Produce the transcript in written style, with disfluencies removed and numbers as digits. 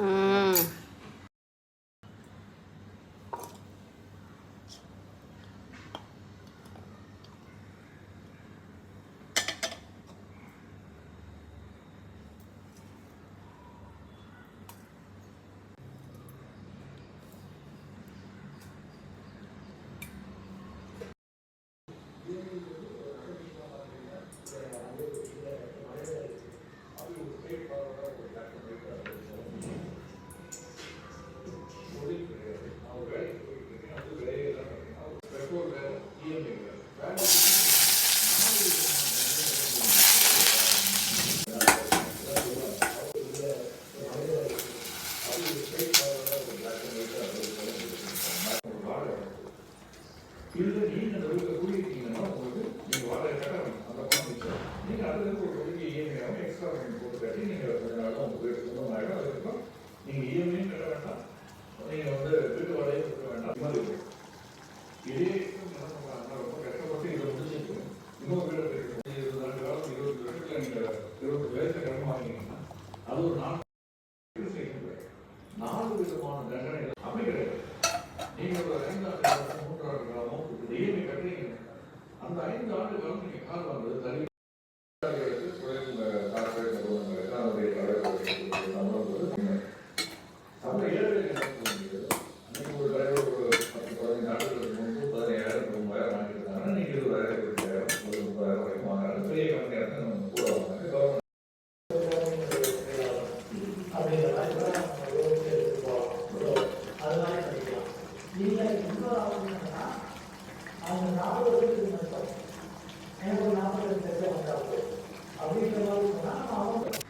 ம். இல்லை நீங்கள் அந்த வீட்டில் கூடியிருக்கீங்கன்னா உங்களுக்கு நீங்கள் வாடகை கட்டணும் அந்த பணம் மிச்சம் நீங்கள் அதுலேருந்து ஒரு தொகைக்கு இஎம்ஐ எக்ஸ்ட்ரா பேமெண்ட் போட்டு கட்டி நீங்கள் கொஞ்ச நாள் உங்கள் வீடு சொந்தம் ஆகிடும். அதுக்கப்புறம் நீங்கள் இஎம்ஐயும் கட்ட வேண்டாம், நீங்கள் வந்து வீட்டு வாடகையும் கொடுக்க வேண்டாம். இது மாதிரி இருக்கும். இதே என்ன பண்ணுறாங்கன்னா ரொம்ப கஷ்டப்பட்டு இதை முடிச்சுட்டு இன்னொரு வீடு கிடைக்கும் 20 ஆண்டு காலம் 20 வருஷத்தில் நீங்கள் 20 வயசு கடன் வாங்கினீங்கன்னா அது ஒரு 4 விதமான தண்டனை அப்படி கிடையாது. நீங்கள் ஒரு 5 ஆண்டு காலம் 3 ஆண்டு காலமோ இஎம்ஐ கட்டுறீங்க, அந்த 5 ஆண்டு காலம் நீங்கள் கார் வாங்குறது தனி